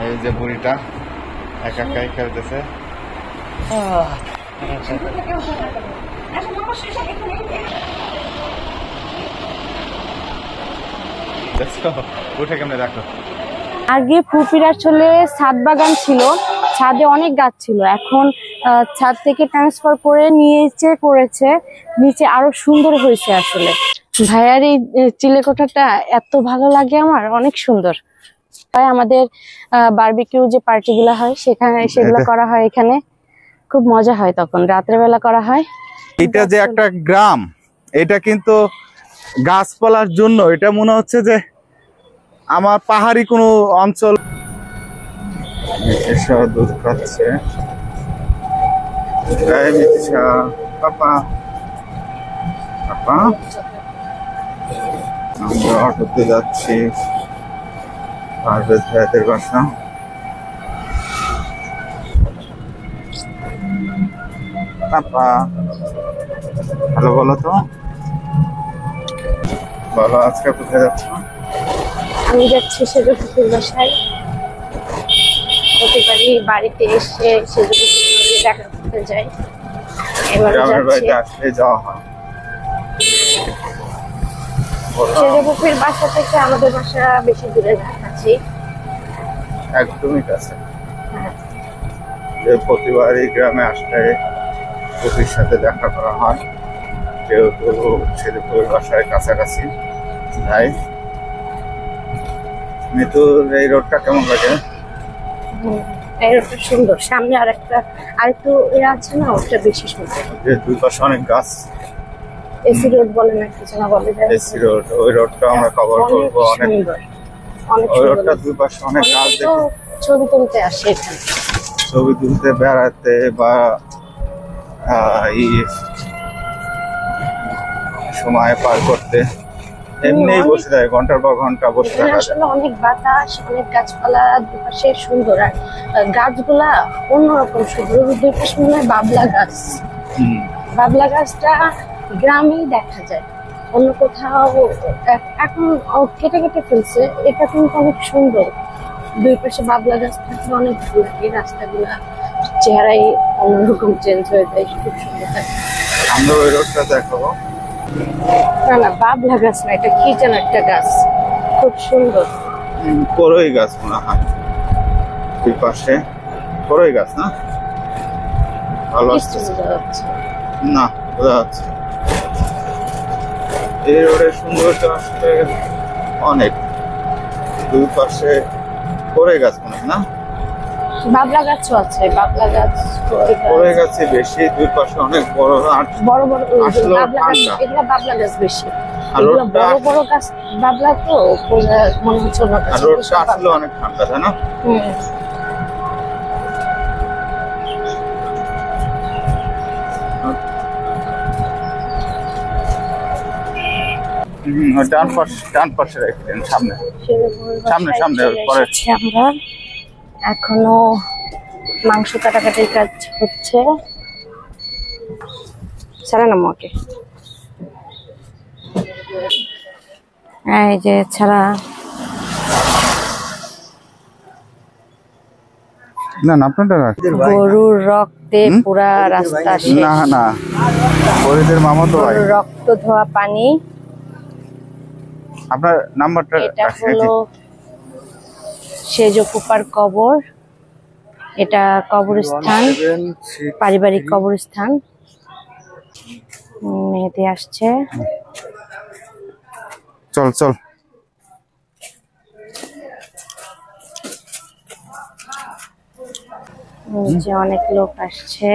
এই যে বুড়িটা একা একাই খেলতেছে। উঠে কেমনে দেখো। আগে পুপির আসলে ছাদ বাগান ছিল, ছাদে অনেক গাছ ছিল, এখন ছাদ থেকে ট্রান্সফার করে নিচে করেছে, নিচে আরো সুন্দর হয়েছে। আসলে ভাইয়ার এই চিলেকোঠাটা এত ভালো লাগে আমার, অনেক সুন্দর। তাই আমাদের বারবিকিউ যে পার্টিগুলো হয় সেগুলো করা হয় এখানে, খুব মজা হয়। তখন রাতের বেলা করা হয়। এটা যে একটা গ্রাম, এটা কিন্তু গাছপালার জন্য এটা মনে হচ্ছে যে আমার পাহাড়ি কোনো অঞ্চল। দুধ খাচ্ছে পাপা পাপা। আমরা অটোতে যাচ্ছি পারভেজ ভাইয়াদের বাসা। পাপা হ্যালো বলো তো, বলো আজকে কোথায় যাচ্ছ? আমি যাচ্ছি সেজপুপির বাসায়। প্রতিবারই বাড়িতে এসে সেজপুপির দেখা করতে যাই। গ্রামের বাড়িতে আসলে যাওয়া হয়। সেজপুপির বাসা থেকে আমাদের বাসা বেশি দূরে না, কাছেই, একদমই কাছে। যে প্রতিবারই গ্রামে আসলে পুপির সাথে দেখা করা হয়, যেহেতু সেজপুপির বাসায় কাছাকাছি। তাই মিতুর এই রোডটা কেমন লাগে? এই রোডটা সুন্দর। সামনে আরেকটু আছে না, ওটা বেশি সুন্দর। যে দুই পাশে অনেক গাছ, এসি রোড বলে না, কিছু না বলে যায়। এসি রোড, ওই রোডটা আমরা কভার করবো। অনেক ওই রোডটা দুই পাশে অনেক গাছ দেখে ছবি তুলতে আসে এখানে, ছবি তুলতে, বেড়াতে বা সময় পার করতে এমনি বসে থাকে, ঘন্টার পর ঘন্টা বসে থাকা যায়। আসলে অনেক বাতাস, অনেক গাছপালা দুপাশে সুন্দর। আর গাছগুলা অন্যরকম সুন্দর। দুই পাশে মনে হয় বাবলা গাছ। বাবলা গাছটা গ্রামেই দেখা যায়, অন্য কোথাও এখন কেটে কেটে ফেলছে। এটা কিন্তু অনেক সুন্দর। দুই পাশে বাবলা গাছ থাকলে অনেক ভালো লাগে। রাস্তাগুলা চেহারাই অন্যরকম চেঞ্জ হয়ে যায়, খুব সুন্দর থাকে। আমরা ওই রোডটা দেখাবো। না না, বাবলা গাছ না, এটা কি যেন একটা গাছ, খুব সুন্দর। করই গাছ মনে হয়, দুই পাশে করই গাছ না? ভালো আসছে না, বোঝা যাচ্ছে। এই রোডের সৌন্দর্য আসলে অনেক, দুই পাশে করই গাছ মনে হয় না? বাবলা গাছও আছে, বাবলা গাছ করই গাছই বেশি, দুই পাশে অনেক বড় বড় বড় বাবলা গাছ। এগুলো বাবলা গাছ বেশি, এগুলো বড় বড় গাছ বাবলা, তো মনে হচ্ছে রোডটা আসলে অনেক ঠান্ডা, তাই না? ডান পাশে রেখেছেন, সামনে সামনে সামনে পরে। আমরা এখনো মাংস কাটাকাটির কাজ হচ্ছে। ছাড়া না মাকে, এই যে ছাড়া না না, আপনারটা গরুর রক্তে পুরা রাস্তা। না না, গরুদের মামাতো ভাই। রক্ত ধোয়া পানি। আপনার নাম্বারটা? এটা হলো সেজপুপার কবর। এটা কবরস্থান, পারিবারিক কবরস্থান। মেয়েতে আসছে, চল চল। নিচে অনেক লোক আসছে,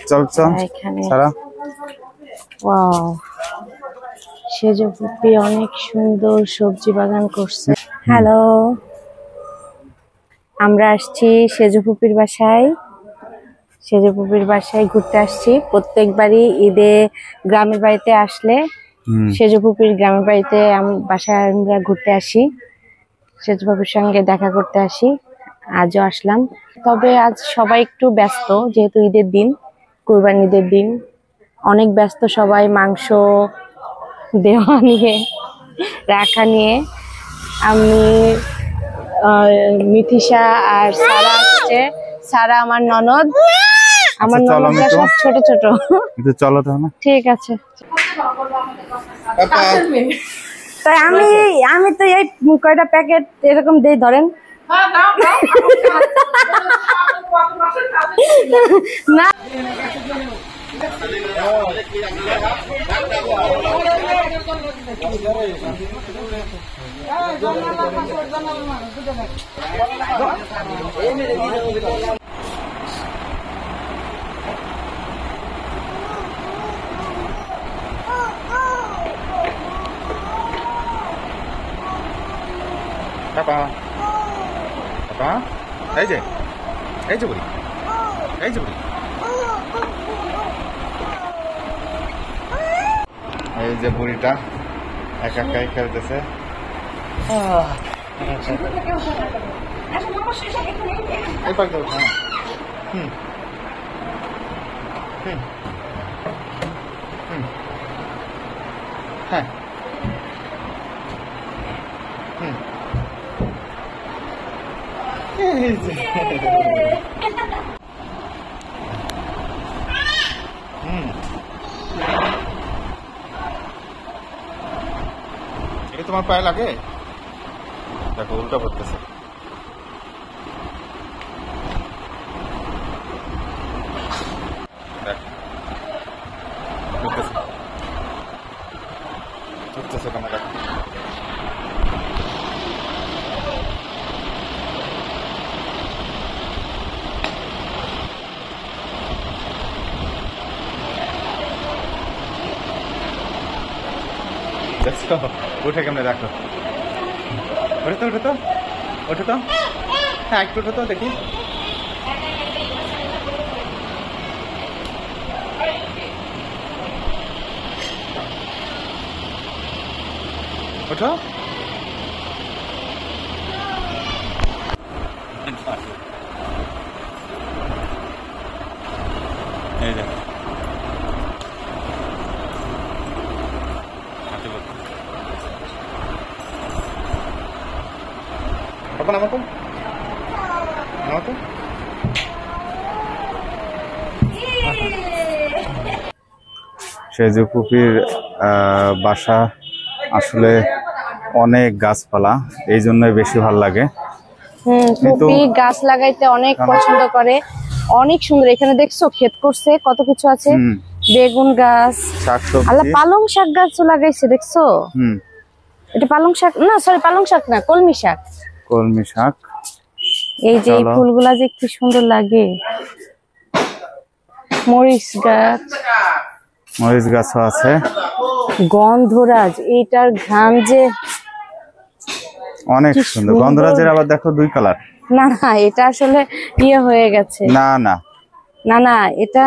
চল চল এখানে। ওয়াও, সেজপুপি অনেক সুন্দর সবজি বাগান করছে। হ্যালো, আমরা আসছি সেজপুপির বাসায়। সেজপুপির বাসায় ঘুরতে আসছি। প্রত্যেকবারই ঈদে গ্রামের বাড়িতে আসলে সেজপুপির গ্রামের বাড়িতে বাসায় আমরা ঘুরতে আসি, সেজপুপির সঙ্গে দেখা করতে আসি। আজও আসলাম, তবে আজ সবাই একটু ব্যস্ত, যেহেতু ঈদের দিন, কুরবানি ঈদের দিন, অনেক ব্যস্ত সবাই। মাংস দেওয়া নিয়ে, রাখা নিয়ে। আমি মিথিশা আর সারা আসছে। সারা আমার ননদ, আমার ননদরা সব ছোট ছোট। চলো তাহলে, ঠিক আছে। তাই আমি তো এই কয়টা প্যাকেট এরকম দেই, ধরেন না পাপা পাপা, এই যে বুড়ি, এই যে বুড়ি, এই যে বুড়িটা একা একাই খেলতেছে। এই পাক দাও। হুম হুম হুম, হ্যাঁ হুম। এটা তোমার পায়ে লাগে? দেখো উল্টা পড়তেছে। উঠতেছে কেন দেখো। দেখছো উঠে কেমনে, দেখো ওঠে তো, ওঠে তো, ওঠে তো, হ্যাঁ একটু ওঠে তো দেখি। ওঠো, এই দেখো পাপা, নামো তো, নামো তো। সেজু পুপির বাসা আসলে অনেক গাছপালা, এই জন্যই বেশি ভালো লাগে। পুপি গাছ লাগাইতে অনেক পছন্দ করে, অনেক সুন্দর। এখানে দেখছো ক্ষেত করছে, কত কিছু আছে, বেগুন গাছ, আল্লাহ পালং শাক গাছও লাগাইছে, দেখছো? এটা পালং শাক না, সরি পালং শাক না, কলমি শাক। কলমি শাক। এই যে এই ফুলগুলা যে কি সুন্দর লাগে। মরিচ গাছ, মরিচ গাছও আছে। গন্ধরাজ, এইটার ঘ্রাণ যে অনেক সুন্দর। গন্ধরাজের আবার দেখো দুই কালার। না না, এটা আসলে ইয়ে হয়ে গেছে। না না না না, এটা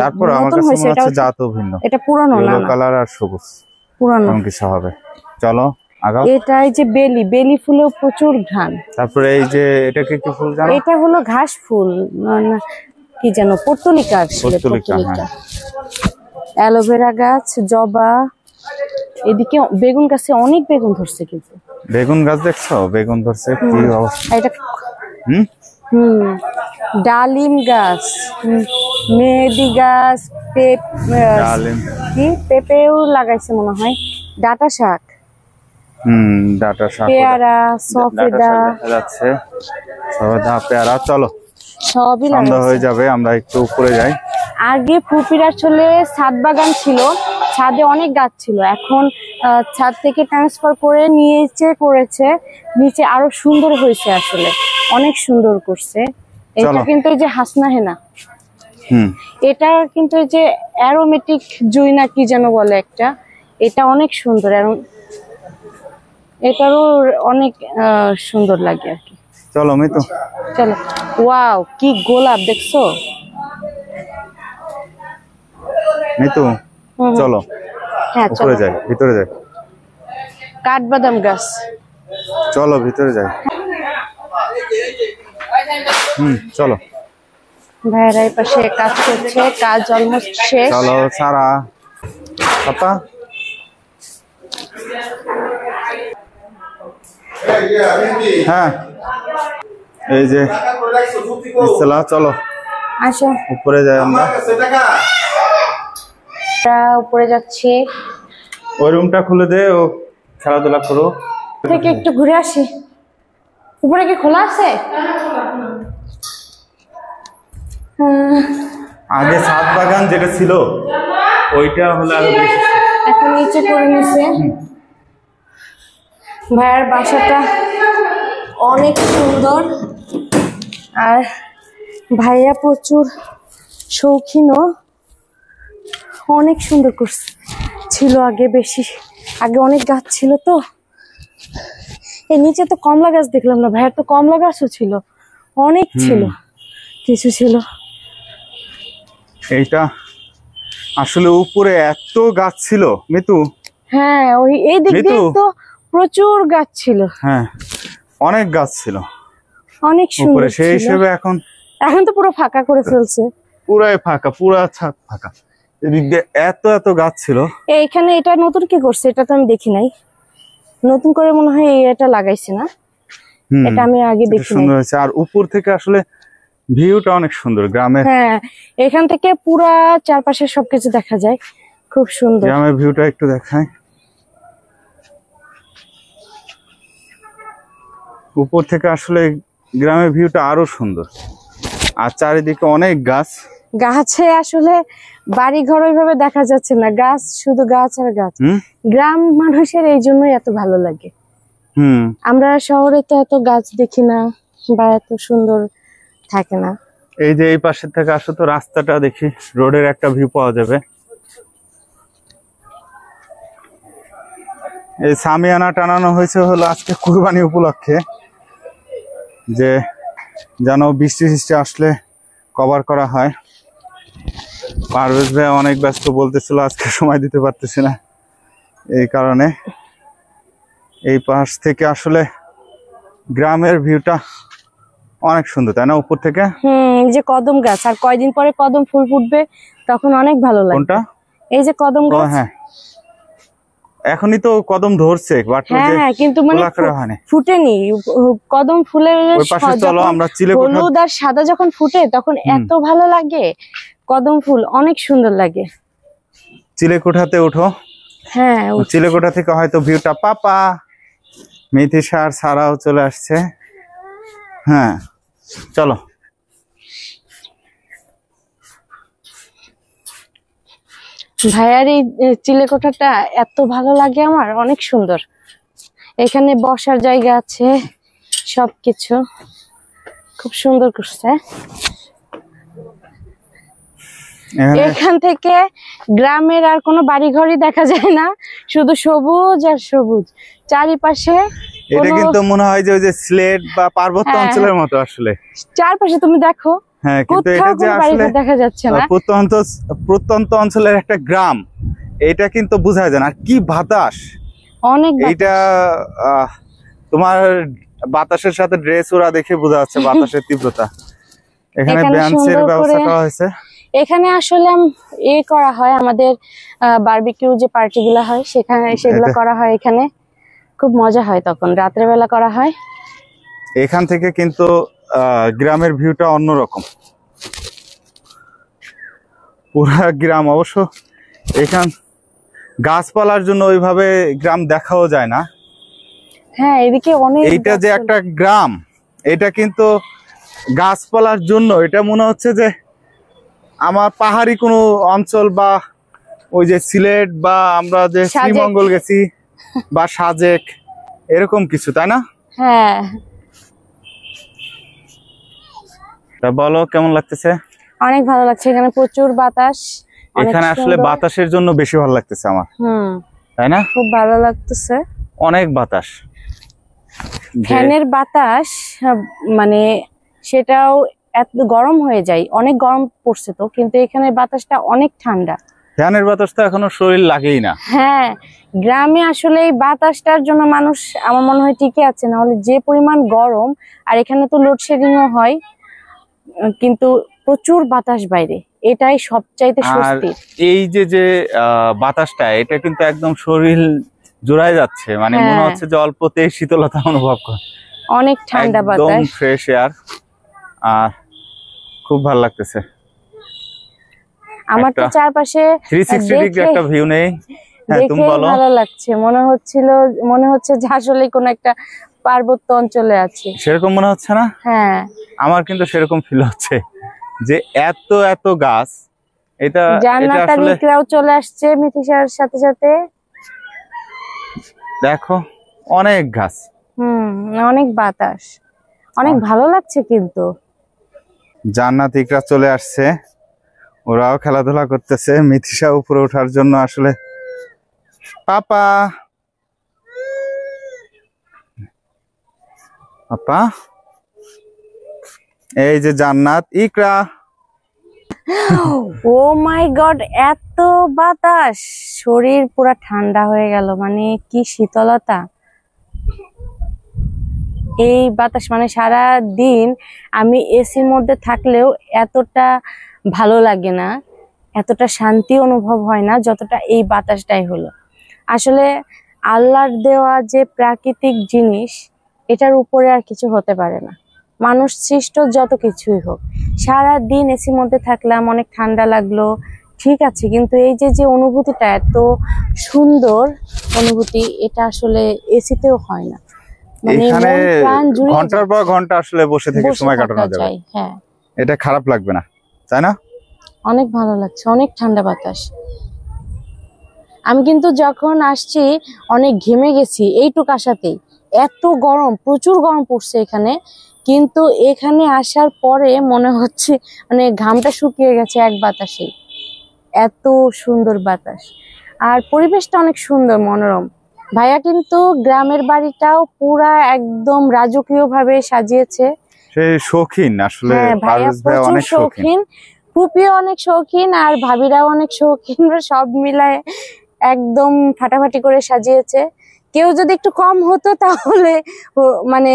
তারপর আমার কাছে মনে হচ্ছে জাতও ভিন্ন। এটা পুরানো না, ইয়েলো কালার আর সবুজ পুরানো এমন কিছু হবে। চলো আগাও। এটা এই যে বেলি ফুলেও প্রচুর ঘ্রাণ। তারপরে এই যে এটাকে কি ফুল জানো? এটা হলো ঘাস ফুল না, কি জানো, পর্তুলিকা। পর্তুলিকা, হ্যাঁ। অ্যালোভেরা গাছ, জবা, এদিকে বেগুন গাছে অনেক বেগুন ধরছে। কিন্তু বেগুন গাছ দেখছো, বেগুন ধরছে, কি অবস্থা। এটা ডালিম গাছ, মেহেদি গাছ, কি পেঁপেও লাগাইছে মনে হয়, ডাটা শাক, ডাটা শাক, পেয়ারা, সফেদা যাচ্ছে, সফেদা পেয়ারা। চলো সবই সন্ধ্যা হয়ে যাবে, আমরা একটু উপরে যাই। আগে পুপির আসলে ছাদ বাগান ছিল, ছাদে অনেক গাছ ছিল, এখন ছাদ থেকে ট্রান্সফার করে নিচে করেছে, নিচে আরো সুন্দর হয়েছে, আসলে অনেক সুন্দর করছে। এটা কিন্তু এই যে হাসনা হেনা, এটা কিন্তু এই যে অ্যারোমেটিক জুই না কি যেন বলে একটা, এটা অনেক সুন্দর, এটারও অনেক সুন্দর লাগে আর কি। চলো মিতু, চলো। ওয়াও, কি গোলাপ দেখছো মিতু, চলো হ্যাঁ উপরে যাই, ভিতরে যাই। কাঠবাদাম গাছ, চলো ভিতরে যাই। চলো। ভাইয়েরা এই পাশে কাজ করছে, কাজ অলমোস্ট শেষ। চলো সারা পাপা, হ্যাঁ এই যে চলো আসো উপরে যাই আমরা। উপরে যাচ্ছি, ওই রুমটা খুলে দে, ও খেলাধুলা করো। থেকে একটু ঘুরে আসি। উপরে কি খোলা আছে? আগে ছাদ বাগান যেটা ছিল ওইটা হলো আরো বেশি। এখন নিচে করে নিছে। ভাইয়ার বাসাটা অনেক সুন্দর, আর ভাইয়া প্রচুর শৌখিনও, অনেক সুন্দর করছে। ছিল আগে বেশি, আগে অনেক গাছ ছিল তো। এই নিচে তো কমলা গাছ দেখলাম না, ভাইয়ার তো কমলা গাছও ছিল, অনেক ছিল, কিছু ছিল। এইটা আসলে উপরে এত গাছ ছিল মিতু। হ্যাঁ, ওই এই দিক দিয়ে তো প্রচুর গাছ ছিল। হ্যাঁ, অনেক গাছ ছিল অনেক সুন্দর উপরে, সেই হিসেবে এখন তো পুরো ফাঁকা করে ফেলছে। পুরাই ফাঁকা, পুরা ছাদ ফাঁকা। এদিক দিয়ে এত এত গাছ ছিল। এইখানে এটা নতুন কি করছে এটা তো আমি দেখি নাই, নতুন করে মনে হয় এটা লাগাইছে না, এটা আমি আগে দেখি নাই। সুন্দর হয়েছে, আর উপর থেকে আসলে ভিউটা অনেক সুন্দর গ্রামের। হ্যাঁ, এখান থেকে পুরা চারপাশে সবকিছু দেখা যায়, খুব সুন্দর। গ্রামের ভিউটা একটু দেখাই। উপর থেকে আসলে গ্রামের ভিউটা আরো সুন্দর, আর চারিদিকে অনেক গাছ। গাছে আসলে বাড়ি ঘর ওইভাবে দেখা যাচ্ছে না, গাছ শুধু গাছ আর গাছ। গ্রাম মানুষের এই জন্যই এত ভালো লাগে। আমরা শহরে তো এত গাছ দেখি না বা এত সুন্দর থাকে না। এই যে এই পাশের থেকে আসো তো, রাস্তাটা দেখি, রোডের একটা ভিউ পাওয়া যাবে। এই সামিয়ানা টানানো হয়েছে হলো আজকে কুরবানি উপলক্ষে, যে যেন বৃষ্টি আসলে কভার করা হয়। পারভেজ ভাই অনেক ব্যস্ত, বলতেছিল আজকে সময় দিতে পারতেছি না, এই কারণে। এই পাশ থেকে আসলে গ্রামের ভিউটা অনেক সুন্দর, তাই না? উপর থেকে এই যে কদম গাছ, আর কয়দিন পরে কদম ফুল ফুটবে, তখন অনেক ভালো লাগবে। কোনটা? এই যে কদম গাছ। হ্যাঁ, এখনই তো কদম ধরছে, হ্যাঁ, কিন্তু মানে ফুটেনি। কদম ফুলের হলুদ আর সাদা যখন ফুটে তখন এত ভালো লাগে, কদম ফুল অনেক সুন্দর লাগে। চিলেকোঠাতে উঠো। হ্যাঁ, চিলেকোঠা থেকে হয়তো ভিউটা পাপা মেথি সারাও চলে আসছে। হ্যাঁ, চলো। ভাইয়ার এই চিলেকোঠাটা এত ভালো লাগে আমার, অনেক সুন্দর। এখানে বসার জায়গা আছে, সবকিছু খুব সুন্দর করছে। এখান থেকে গ্রামের আর কোনো বাড়িঘরই দেখা যায় না, শুধু সবুজ আর সবুজ চারিপাশে। এটা কিন্তু মনে হয় যে ওই যে সিলেট বা পার্বত্য অঞ্চলের মতো আসলে চারপাশে তুমি দেখো। হ্যাঁ, কিন্তু এটা যে আসলে দেখা যাচ্ছে না, প্রত্যন্ত অঞ্চলের একটা গ্রাম, এটা কিন্তু বোঝা যায় না। আর কি বাতাস, অনেক এটা তোমার বাতাসের সাথে ড্রেস ওরা দেখে বোঝা যাচ্ছে বাতাসের তীব্রতা। এখানে বেঞ্চের ব্যবস্থা করা হয়েছে। এখানে আসলে করা হয় আমাদের বারবিকিউ যে পার্টি গুলা হয়, সেগুলো করা হয় এখানে, খুব মজা হয়। তখন রাতের বেলা করা হয়। এখান থেকে কিন্তু গ্রামের ভিউটা অন্যরকম, পুরা গ্রাম। অবশ্য এখান গাছপালার জন্য ওইভাবে গ্রাম দেখাও যায় না। হ্যাঁ, এদিকে অনেক। এইটা যে একটা গ্রাম, এটা কিন্তু গাছপালার জন্য, এটা মনে হচ্ছে যে আমার পাহাড়ি কোনো অঞ্চল, বা ওই যে সিলেট বা আমরা যে শ্রীমঙ্গল গেছি বা সাজেক, এরকম কিছু, তাই না? হ্যাঁ। তা বলো কেমন লাগতেছে? অনেক ভালো লাগছে, এখানে প্রচুর বাতাস। এখানে আসলে বাতাসের জন্য বেশি ভালো লাগতেছে আমার, তাই না? খুব ভালো লাগতেছে, অনেক বাতাস। ফ্যানের বাতাস মানে সেটাও এত গরম হয়ে যায়, অনেক গরম পড়ছে তো, কিন্তু এখানে বাতাসটা অনেক ঠান্ডা। ফ্যানের বাতাস তো এখনো শরীর লাগেই না। হ্যাঁ, গ্রামে আসলে এই বাতাসটার জন্য মানুষ আমার মনে হয় টিকে আছে, না হলে যে পরিমাণ গরম। আর এখানে তো লোডশেডিংও হয়, কিন্তু প্রচুর বাতাস বাইরে, এটাই সবচাইতে স্বস্তি। এই যে বাতাসটা, এটা কিন্তু একদম শরীর জোড়ায় যাচ্ছে, মানে মনে হচ্ছে যে অল্পতেই শীতলতা অনুভব করে। অনেক ঠান্ডা বাতাস, একদম ফ্রেশ এয়ার, আর খুব ভালো লাগতেছে। আমার তো চারপাশে 360 ডিগ্রি একটা ভিউ নেই। হ্যাঁ, তুমি বলো। ভালো লাগছে, মনে হচ্ছে যে আসলে কোন একটা পার্বত্য অঞ্চলে আছি, সেরকম মনে হচ্ছে না? হ্যাঁ, আমার কিন্তু সেরকম ফিল হচ্ছে যে এত এত গাছ। এটা জান্নাতের ইকরাও চলে আসছে মিথিশার সাথে সাথে। দেখো অনেক গাছ, অনেক বাতাস, অনেক ভালো লাগছে। কিন্তু জান্নাত ইকরা চলে আসছে, ওরাও খেলাধুলা করতেছে। মিথিশা উপরে ওঠার জন্য আসলে পাপা পাপা, এই যে জান্নাত ইকরা। ও মাই গড, এত বাতাস, শরীর পুরা ঠান্ডা হয়ে গেল। মানে কি শীতলতা এই বাতাস, মানে সারা দিন আমি এসির মধ্যে থাকলেও এতটা ভালো লাগে না, এতটা শান্তি অনুভব হয় না যতটা এই বাতাসটাই হলো। আসলে আল্লাহর দেওয়া যে প্রাকৃতিক জিনিস, এটার উপরে আর কিছু হতে পারে না। মানুষ সৃষ্ট যত কিছুই হোক, সারা দিন এসির মধ্যে থাকলাম, অনেক ঠান্ডা লাগলো, ঠিক আছে, কিন্তু এই যে অনুভূতিটা, এত সুন্দর অনুভূতি, এটা আসলে এসিতেও হয় না। মানে এখানে ঘন্টার পর ঘন্টা আসলে বসে থেকে সময় কাটানো যাবে। হ্যাঁ, এটা খারাপ লাগবে না, তাই না? অনেক ভালো লাগছে, অনেক ঠান্ডা বাতাস। আমি কিন্তু যখন আসছি অনেক ঘেমে গেছি এইটুক আসাতেই। এত গরম, প্রচুর গরম পড়ছে এখানে, কিন্তু এখানে আসার পরে মনে হচ্ছে মানে ঘামটা শুকিয়ে গেছে এক বাতাসে। এত সুন্দর বাতাস, আর পরিবেশটা অনেক সুন্দর, মনোরম। ভাইয়া কিন্তু গ্রামের বাড়িটাও পুরা একদম রাজকীয় ভাবে সাজিয়েছে। সেই শৌখিন আসলে, ভাইয়া প্রচুর শৌখিন, ফুপিও অনেক শৌখিন, আর ভাবিরাও অনেক শৌখিন, সব মিলায় একদম ফাটাফাটি করে সাজিয়েছে। কেউ যদি একটু কম হতো তাহলে মানে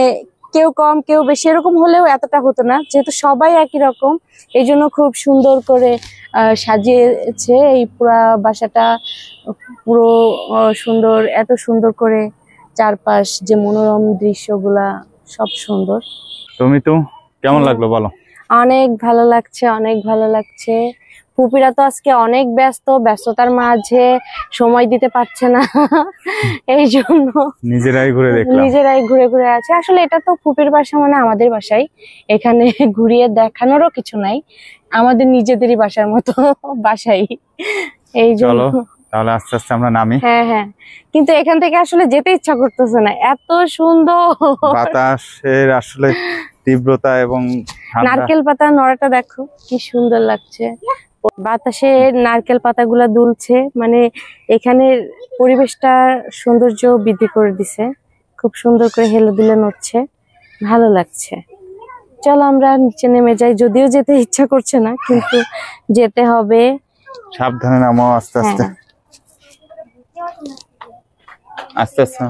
কেউ কম কেউ বেশি এরকম হলেও এতটা হতো না, যেহেতু সবাই একই রকম, এই জন্য খুব সুন্দর করে সাজিয়েছে এই পুরা বাসাটা। পুরো সুন্দর, এত সুন্দর করে চারপাশ যে মনোরম দৃশ্যগুলা, সব সুন্দর। তুমি তো কেমন লাগলো বলো? অনেক ভালো লাগছে, অনেক ভালো লাগছে। ফুপিরা তো আজকে অনেক ব্যস্ততার মাঝে সময় দিতে পারছে না, এই জন্য নিজেরাই ঘুরে ঘুরে আছে। আসলে এটা তো ফুপির বাসা, মানে আমাদের বাসাই, এখানে ঘুরিয়ে দেখানোরও কিছু নাই, আমাদের নিজেদেরই বাসার মতো বাসাই, এই জন্য। তাহলে আস্তে আস্তে আমরা নামি। হ্যাঁ, কিন্তু এখান থেকে আসলে যেতে ইচ্ছা করতেছে না, এত সুন্দর বাতাসের আসলে তীব্রতা এবং নারকেল পাতা নড়াটা দেখো কি সুন্দর লাগছে। বাতাসে নারকেল পাতাগুলা দুলছে, মানে এখানের পরিবেশটা সৌন্দর্য বৃদ্ধি করে দিছে। খুব সুন্দর করে হেলে দুলে নড়ছে, ভালো লাগছে। চলো আমরা নিচে নেমে যাই, যদিও যেতে ইচ্ছা করছে না, কিন্তু যেতে হবে। সাবধানে নামো, আস্তে আস্তে আস্তে আস্তে।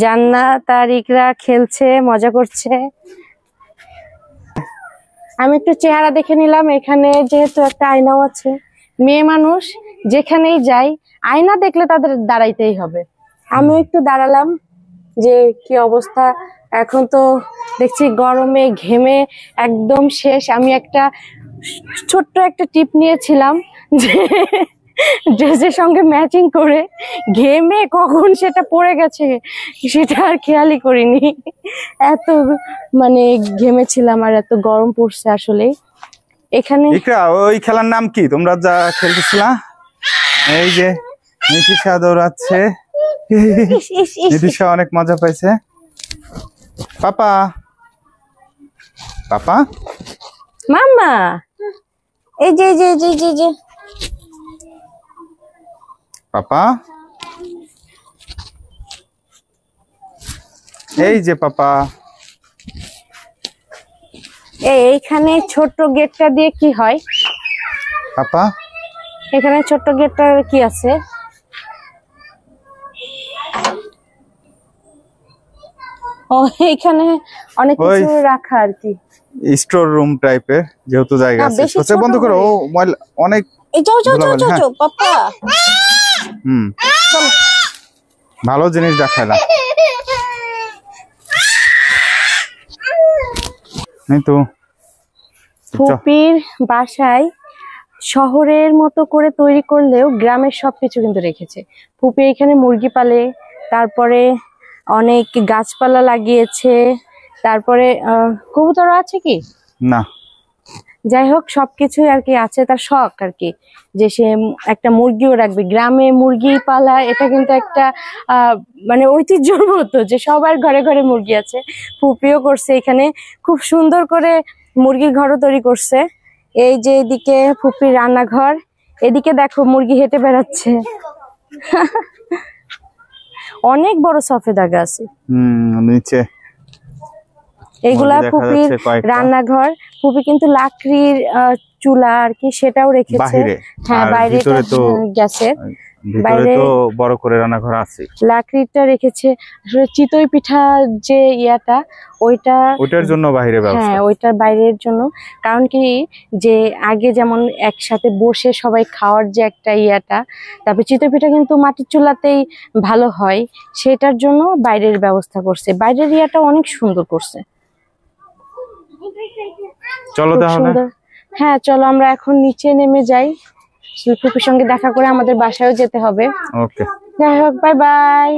জান্নাত আর ইকরা খেলছে, মজা করছে। আমি একটু চেহারা দেখে নিলাম, এখানে যেহেতু একটা আয়নাও আছে, মেয়ে মানুষ যেখানেই যাই আয়না দেখলে তাদের দাঁড়াইতেই হবে। আমিও একটু দাঁড়ালাম, যে কি অবস্থা। এখন তো দেখছি গরমে ঘেমে একদম শেষ। আমি একটা ছোট্ট একটা টিপ নিয়েছিলাম, যে ড্রেসের সঙ্গে ম্যাচিং করে ঘেমে কখন সেটা পড়ে গেছে সেটা আর খেয়ালই করিনি। এত মানে ঘেমেছিলাম, আর এত গরম পড়ছে আসলে এখানে। ওই খেলার নাম কি তোমরা যা খেলতেছিলা? এই যে নিতিশা দৌড়াচ্ছে, নিতিশা অনেক মজা পাইছে। পাপা পাপা মাম্মা, এই যে পাপা, এই যে পাপা। এইখানে ছোট্ট গেটটা দিয়ে কি হয় পাপা? এখানে ছোট্ট গেটটার কি আছে? ও এখানে অনেক ওই- কিছু রাখা আর কি। স্টোর রুম টাইপের যেহেতু জায়গা না, আছে বেশি সোচে ছোট বন্ধ করো, ও ময়লা অনেক। এই যাও যাও যাও ধুলাবালি, যাও হ্যাঁ। যাও পাপা। হুম, চলো। ভালো জিনিস দেখাইলাম। এই তো ফুপির বাসায় শহরের মতো করে তৈরি করলেও গ্রামের সবকিছু কিন্তু রেখেছে। ফুপি এখানে মুরগি পালে, তারপরে অনেক গাছপালা লাগিয়েছে, তারপরে কবুতর আছে কি, না, যাই হোক সবকিছুই আর কি আছে, তার শখ আর কি যে সে একটা মুরগিও রাখবে। গ্রামে মুরগি পালা এটা কিন্তু একটা মানে ঐতিহ্যর মতো যে সবার ঘরে ঘরে মুরগি আছে। ফুপিও করছে এখানে খুব সুন্দর করে মুরগির ঘরও তৈরি করছে। এই যে এদিকে ফুপির রান্নাঘর, এদিকে দেখো মুরগি হেঁটে বেড়াচ্ছে। অনেক বড় সফেদা গাছ। নিচে এইগুলা মুরগি দেখা ফুপির যাচ্ছে কয়েকটা। রান্নাঘর। ফুপি কিন্তু লাকড়ির চুলা আর কি সেটাও রেখেছে। বাহিরে, হ্যাঁ, আর বাইরে ভিতরে তো গ্যাসের ভিতরে বাইরে তো বড় করে রান্নাঘর আছে। লাকড়িটা রেখেছে। আসলে চিতই পিঠা যে ইয়াটা ওইটা, ওটার জন্য বাইরে ব্যবস্থা। হ্যাঁ ওইটার বাইরের জন্য। কারণ কি যে আগে যেমন একসাথে বসে সবাই খাওয়ার যে একটা ইয়াটা, তারপরে চিতই পিঠা কিন্তু মাটির চুলাতেই ভালো হয়, সেটার জন্য বাইরের ব্যবস্থা করছে। বাইরের ইয়াটা অনেক সুন্দর করছে, চলো খুব তাহলে। সুন্দর। হ্যাঁ চলো আমরা এখন নিচে নেমে যাই, ফুপির সঙ্গে দেখা করে আমাদের বাসায়ও যেতে হবে। ওকে, যাই হোক, বাই বাই।